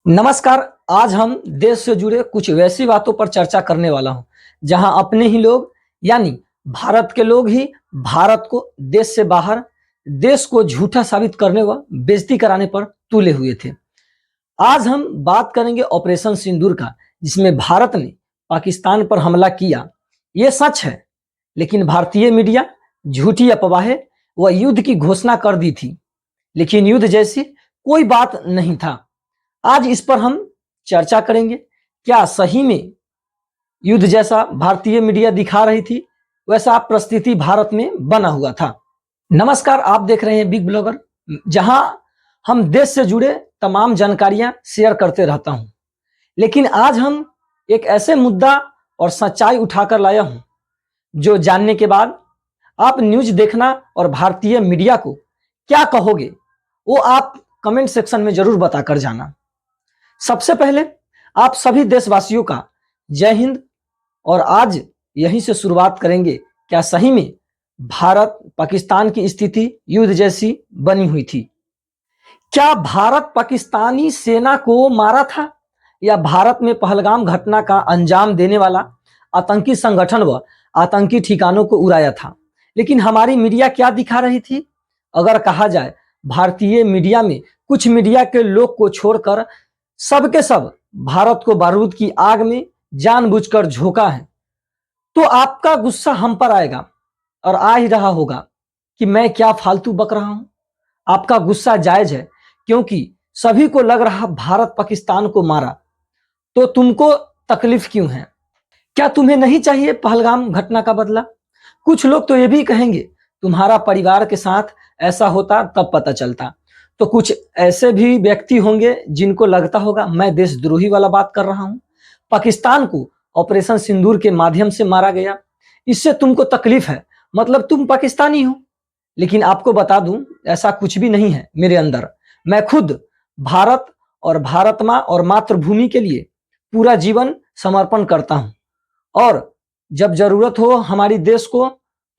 नमस्कार। आज हम देश से जुड़े कुछ वैसी बातों पर चर्चा करने वाला हूं जहां अपने ही लोग यानी भारत के लोग ही भारत को देश से बाहर देश को झूठा साबित करने व बेइज्जती कराने पर तुले हुए थे। आज हम बात करेंगे ऑपरेशन सिंदूर का, जिसमें भारत ने पाकिस्तान पर हमला किया। ये सच है, लेकिन भारतीय मीडिया झूठी अफवाहें व युद्ध की घोषणा कर दी थी, लेकिन युद्ध जैसी कोई बात नहीं था। आज इस पर हम चर्चा करेंगे। क्या सही में युद्ध जैसा भारतीय मीडिया दिखा रही थी, वैसा परिस्थिति भारत में बना हुआ था? नमस्कार, आप देख रहे हैं बिग ब्लॉगर, जहां हम देश से जुड़े तमाम जानकारियां शेयर करते रहता हूं। लेकिन आज हम एक ऐसे मुद्दा और सच्चाई उठाकर लाया हूं जो जानने के बाद आप न्यूज देखना और भारतीय मीडिया को क्या कहोगे, वो आप कमेंट सेक्शन में जरूर बताकर जाना। सबसे पहले आप सभी देशवासियों का जय हिंद। और आज यहीं से शुरुआत करेंगे। क्या सही में भारत पाकिस्तान की स्थिति युद्ध जैसी बनी हुई थी? क्या भारत पाकिस्तानी सेना को मारा था, या भारत में पहलगाम घटना का अंजाम देने वाला आतंकी संगठन व आतंकी ठिकानों को उड़ाया था? लेकिन हमारी मीडिया क्या दिखा रही थी? अगर कहा जाए भारतीय मीडिया में कुछ मीडिया के लोग को छोड़कर सब के सब भारत को बारूद की आग में जानबूझकर झोंका है, तो आपका गुस्सा हम पर आएगा और आ ही रहा होगा कि मैं क्या फालतू बक रहा हूं। आपका गुस्सा जायज है, क्योंकि सभी को लग रहा भारत पाकिस्तान को मारा, तो तुमको तकलीफ क्यों है? क्या तुम्हें नहीं चाहिए पहलगाम घटना का बदला? कुछ लोग तो ये भी कहेंगे तुम्हारा परिवार के साथ ऐसा होता तब पता चलता। तो कुछ ऐसे भी व्यक्ति होंगे जिनको लगता होगा मैं देशद्रोही वाला बात कर रहा हूं। पाकिस्तान को ऑपरेशन सिंदूर के माध्यम से मारा गया, इससे तुमको तकलीफ है, मतलब तुम पाकिस्तानी हो। लेकिन आपको बता दूं, ऐसा कुछ भी नहीं है मेरे अंदर। मैं खुद भारत और भारत माँ और मातृभूमि के लिए पूरा जीवन समर्पण करता हूं, और जब जरूरत हो हमारी देश को,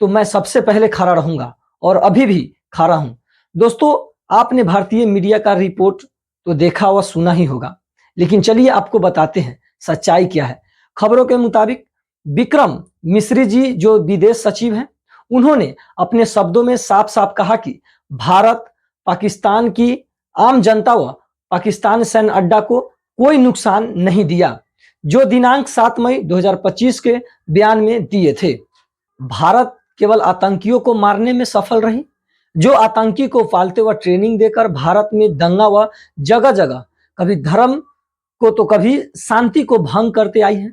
तो मैं सबसे पहले खड़ा रहूंगा और अभी भी खड़ा हूं। दोस्तों, आपने भारतीय मीडिया का रिपोर्ट तो देखा व सुना ही होगा, लेकिन चलिए आपको बताते हैं सच्चाई क्या है। खबरों के मुताबिक विक्रम मिश्री जी, जो विदेश सचिव हैं, उन्होंने अपने शब्दों में साफ साफ कहा कि भारत पाकिस्तान की आम जनता व पाकिस्तान सैन्य अड्डा को कोई नुकसान नहीं दिया, जो दिनांक 7 मई 2025 के बयान में दिए थे। भारत केवल आतंकियों को मारने में सफल रही, जो आतंकी को पालते व ट्रेनिंग देकर भारत में दंगा व जगह जगह कभी धर्म को तो कभी शांति को भंग करते आई है।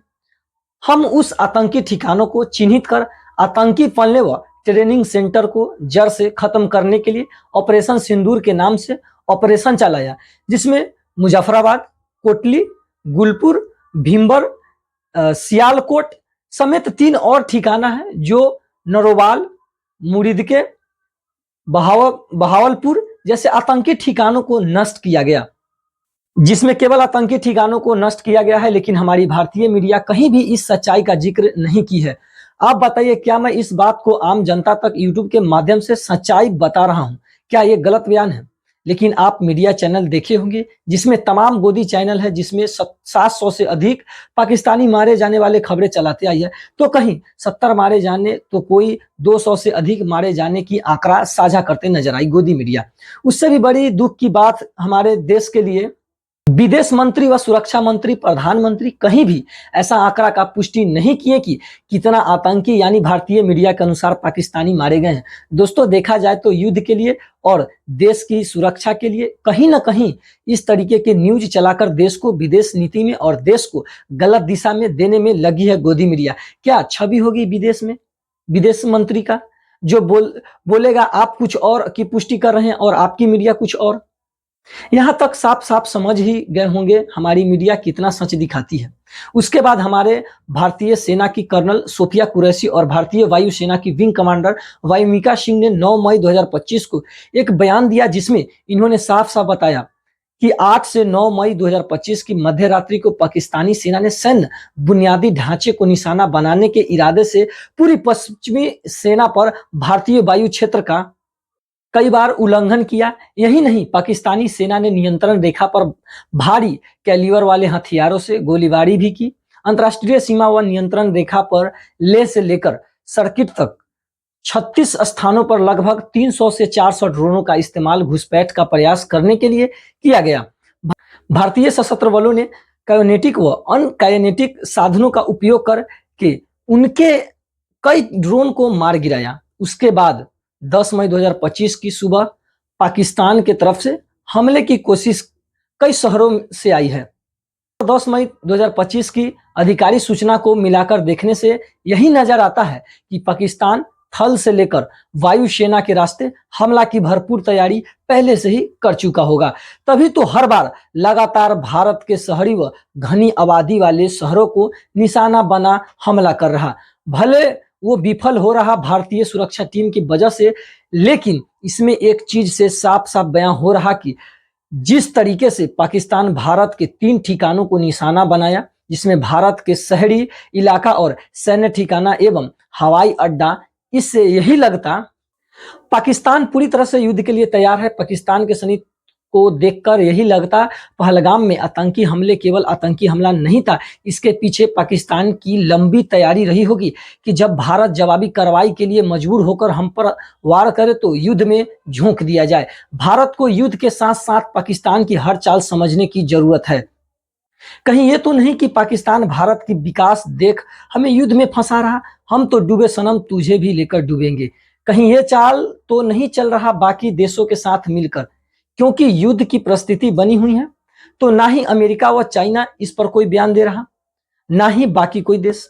हम उस आतंकी ठिकानों को चिन्हित कर आतंकी पलने व ट्रेनिंग सेंटर को जड़ से खत्म करने के लिए ऑपरेशन सिंदूर के नाम से ऑपरेशन चलाया, जिसमें मुजफ्फराबाद, कोटली, गुलपुर, भीमबर, सियालकोट समेत 3 और ठिकाना है, जो नरोवाल, मुरीदके, बहावलपुर जैसे आतंकी ठिकानों को नष्ट किया गया। जिसमें केवल आतंकी ठिकानों को नष्ट किया गया है, लेकिन हमारी भारतीय मीडिया कहीं भी इस सच्चाई का जिक्र नहीं की है। आप बताइए, क्या मैं इस बात को आम जनता तक यूट्यूब के माध्यम से सच्चाई बता रहा हूं? क्या ये गलत बयान है? लेकिन आप मीडिया चैनल देखे होंगे, जिसमें तमाम गोदी चैनल है, जिसमें 700 से अधिक पाकिस्तानी मारे जाने वाले खबरें चलाते आई है। तो कहीं 70 मारे जाने, तो कोई 200 से अधिक मारे जाने की आंकड़ा साझा करते नजर आई गोदी मीडिया। उससे भी बड़ी दुख की बात हमारे देश के लिए, विदेश मंत्री व सुरक्षा मंत्री, प्रधानमंत्री कहीं भी ऐसा आंकड़ा का पुष्टि नहीं किए कि कितना आतंकी यानी भारतीय मीडिया के अनुसार पाकिस्तानी मारे गए हैं। दोस्तों, देखा जाए तो युद्ध के लिए और देश की सुरक्षा के लिए कहीं ना कहीं इस तरीके के न्यूज चलाकर देश को विदेश नीति में और देश को गलत दिशा में देने में लगी है गोदी मीडिया। क्या छवि होगी विदेश में विदेश मंत्री का, जो बोलेगा आप कुछ और की पुष्टि कर रहे हैं और आपकी मीडिया कुछ और? यहां तक साफ साफ समझ ही गए होंगे हमारी मीडिया कितना सच दिखाती है। उसके बाद हमारे भारतीय सेना की कर्नल सोफिया कुरैशी और भारतीय वायुसेना की विंग कमांडर वायुमिका सिंह ने 9 मई 2025 को एक बयान दिया, जिसमें इन्होंने साफ साफ बताया कि 8 से 9 मई 2025 की मध्य रात्रि को पाकिस्तानी सेना ने सैन्य बुनियादी ढांचे को निशाना बनाने के इरादे से पूरी पश्चिमी सेना पर भारतीय वायु क्षेत्र का कई बार उल्लंघन किया। यही नहीं, पाकिस्तानी सेना ने नियंत्रण रेखा पर भारी कैलिबर वाले हथियारों से गोलीबारी भी की। अंतर्राष्ट्रीय सीमा व नियंत्रण रेखा पर लेह से लेकर सर्किट तक 36 स्थानों पर लगभग 300 से 400 ड्रोनों का इस्तेमाल घुसपैठ का प्रयास करने के लिए किया गया। भारतीय सशस्त्र बलों ने कायोनेटिक व अनकायोनेटिक साधनों का उपयोग करके उनके कई ड्रोन को मार गिराया। उसके बाद 10 मई 2025 की सुबह पाकिस्तान की तरफ से हमले की कोशिश कई शहरों से आई है। 10 मई 2025 की आधिकारिक सूचना को मिलाकर देखने से यही नजर आता है कि पाकिस्तान थल से लेकर वायुसेना के रास्ते हमला की भरपूर तैयारी पहले से ही कर चुका होगा। तभी तो हर बार लगातार भारत के शहरी व घनी आबादी वाले शहरों को निशाना बना हमला कर रहा। भले वो विफल हो रहा भारतीय सुरक्षा टीम की वजह से, लेकिन इसमें एक चीज से साफ साफ बयां हो रहा कि जिस तरीके से पाकिस्तान भारत के 3 ठिकानों को निशाना बनाया, जिसमें भारत के शहरी इलाका और सैन्य ठिकाना एवं हवाई अड्डा, इससे यही लगता पाकिस्तान पूरी तरह से युद्ध के लिए तैयार है। पाकिस्तान के सैनिक को देखकर यही लगता पहलगाम में आतंकी हमले केवल आतंकी हमला नहीं था, इसके पीछे पाकिस्तान की लंबी तैयारी रही होगी कि जब भारत जवाबी कार्रवाई के लिए मजबूर होकर हम पर वार करे तो युद्ध में झोंक दिया जाए। भारत को युद्ध के साथ साथ पाकिस्तान की हर चाल समझने की जरूरत है। कहीं ये तो नहीं कि पाकिस्तान भारत की विकास देख हमें युद्ध में फंसा रहा, हम तो डूबे सनम तुझे भी लेकर डूबेंगे। कहीं ये चाल तो नहीं चल रहा बाकी देशों के साथ मिलकर, क्योंकि युद्ध की परिस्थिति बनी हुई है। तो ना ही अमेरिका व चाइना इस पर कोई बयान दे रहा, ना ही बाकी कोई देश।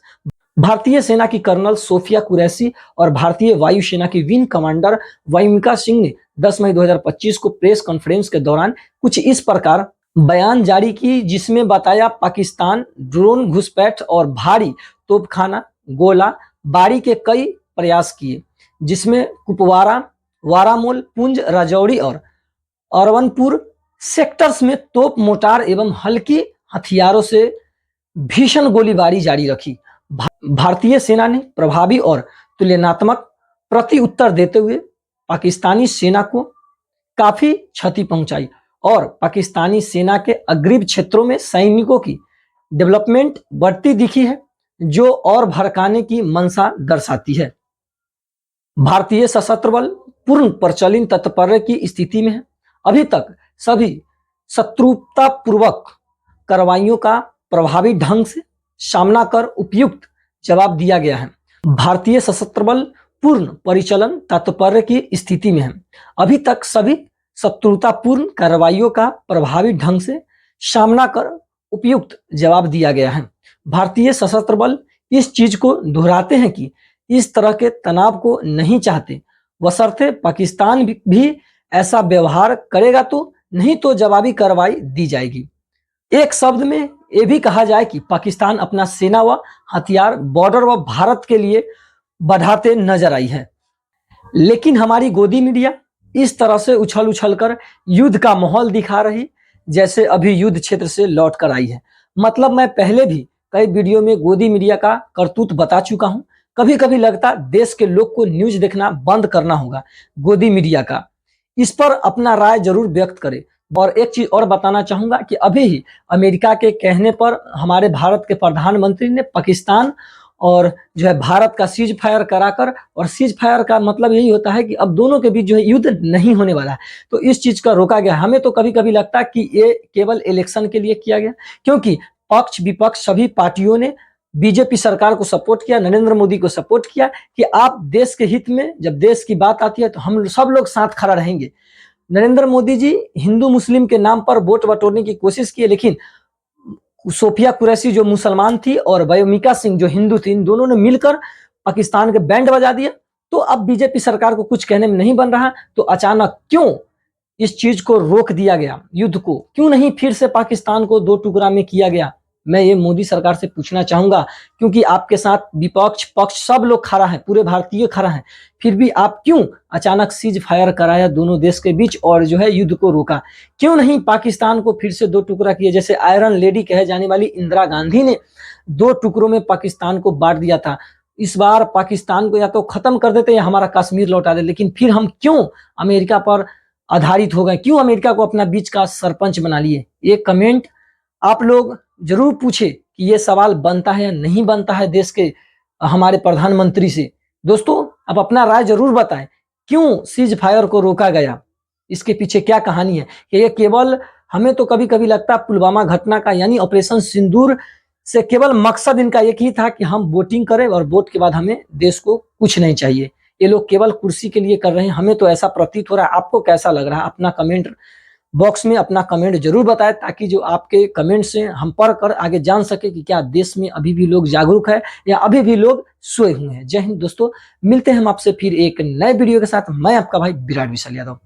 भारतीय सेना की कर्नल सोफिया कुरैशी और भारतीय वायुसेना की विंग कमांडर वायुमिका सिंह ने 10 मई 2025 को प्रेस कॉन्फ्रेंस के दौरान कुछ इस प्रकार बयान जारी की, जिसमें बताया पाकिस्तान ड्रोन घुसपैठ और भारी तोपखाना गोला बारी के कई प्रयास किए, जिसमें कुपवारा, वारामोल, पुंज, राजौरी और अरवनपुर सेक्टर्स में तोप, मोटार एवं हल्की हथियारों से भीषण गोलीबारी जारी रखी। भारतीय सेना ने प्रभावी और तुलनात्मक प्रति उत्तर देते हुए पाकिस्तानी सेना को काफी क्षति पहुंचाई और पाकिस्तानी सेना के अग्रिम क्षेत्रों में सैनिकों की डेवलपमेंट बढ़ती दिखी है, जो और भड़काने की मंशा दर्शाती है। भारतीय सशस्त्र बल पूर्ण प्रचलित तत्पर्य की स्थिति में है। अभी तक सभी शत्रुतापूर्वक कार्रवाइयों का प्रभावी ढंग से सामना कर उपयुक्त जवाब दिया गया है। भारतीय सशस्त्र बल पूर्ण परिचालन तात्पर्य की स्थिति में है। अभी तक सभी शत्रुतापूर्ण कार्रवाइयों का प्रभावी ढंग से सामना कर उपयुक्त जवाब दिया गया है। भारतीय सशस्त्र बल इस चीज को दोहराते हैं कि इस तरह के तनाव को नहीं चाहते, बशर्ते पाकिस्तान भी ऐसा व्यवहार करेगा तो, नहीं तो जवाबी कार्रवाई दी जाएगी। एक शब्द में यह भी कहा जाए कि पाकिस्तान अपना सेना व हथियार बॉर्डर व भारत के लिए बढ़ाते नजर आई है, लेकिन हमारी गोदी मीडिया इस तरह से उछल उछल कर युद्ध का माहौल दिखा रही जैसे अभी युद्ध क्षेत्र से लौट कर आई है। मतलब मैं पहले भी कई वीडियो में गोदी मीडिया का करतूत बता चुका हूं। कभी कभी लगता देश के लोग को न्यूज देखना बंद करना होगा। गोदी मीडिया का इस पर अपना राय जरूर व्यक्त करे। और एक चीज और बताना चाहूंगा कि अभी ही अमेरिका के कहने पर हमारे भारत के प्रधानमंत्री ने पाकिस्तान और जो है भारत का सीज फायर कराकर, और सीज फायर का मतलब यही होता है कि अब दोनों के बीच जो है युद्ध नहीं होने वाला है, तो इस चीज का रोका गया। हमें तो कभी कभी लगता है कि ये केवल इलेक्शन के लिए किया गया, क्योंकि पक्ष विपक्ष सभी पार्टियों ने बीजेपी सरकार को सपोर्ट किया, नरेंद्र मोदी को सपोर्ट किया कि आप देश के हित में, जब देश की बात आती है तो हम सब लोग साथ खड़ा रहेंगे। नरेंद्र मोदी जी हिंदू मुस्लिम के नाम पर वोट बटोरने की कोशिश की, लेकिन सोफिया कुरैशी जो मुसलमान थी और वायुमिका सिंह जो हिंदू थी, इन दोनों ने मिलकर पाकिस्तान के बैंड बजा दिया। तो अब बीजेपी सरकार को कुछ कहने में नहीं बन रहा, तो अचानक क्यों इस चीज को रोक दिया गया, युद्ध को क्यों नहीं फिर से पाकिस्तान को 2 टुकड़ा में किया गया? मैं ये मोदी सरकार से पूछना चाहूंगा, क्योंकि आपके साथ विपक्ष पक्ष सब लोग खड़ा है, पूरे भारतीय खड़ा है, फिर भी आप क्यों अचानक सीज फायर कराया दोनों देश के बीच और जो है युद्ध को रोका? क्यों नहीं पाकिस्तान को फिर से 2 टुकड़ा किया? जैसे आयरन लेडी कहे जाने वाली इंदिरा गांधी ने 2 टुकड़ों में पाकिस्तान को बांट दिया था। इस बार पाकिस्तान को या तो खत्म कर देते या हमारा कश्मीर लौटा दे, लेकिन फिर हम क्यों अमेरिका पर आधारित हो गए, क्यों अमेरिका को अपना बीच का सरपंच बना लिए? ये कमेंट आप लोग जरूर पूछे कि ये सवाल बनता है या नहीं बनता है देश के हमारे प्रधानमंत्री से। दोस्तों आप अपना राय जरूर बताएं, क्यों सीज फायर को रोका गया, इसके पीछे क्या कहानी है? कि ये केवल, हमें तो कभी कभी लगता है पुलवामा घटना का यानी ऑपरेशन सिंदूर से केवल मकसद इनका एक ही था कि हम वोटिंग करें और वोट के बाद हमें देश को कुछ नहीं चाहिए। ये लोग केवल कुर्सी के लिए कर रहे हैं, हमें तो ऐसा प्रतीत हो रहा है। आपको कैसा लग रहा है? अपना कमेंट बॉक्स में अपना कमेंट जरूर बताएं, ताकि जो आपके कमेंट से हम पढ़ कर आगे जान सके कि क्या देश में अभी भी लोग जागरूक है या अभी भी लोग सोए हुए हैं। जय हिंद दोस्तों, मिलते हैं हम आपसे फिर एक नए वीडियो के साथ। मैं आपका भाई विराट विशाल यादव।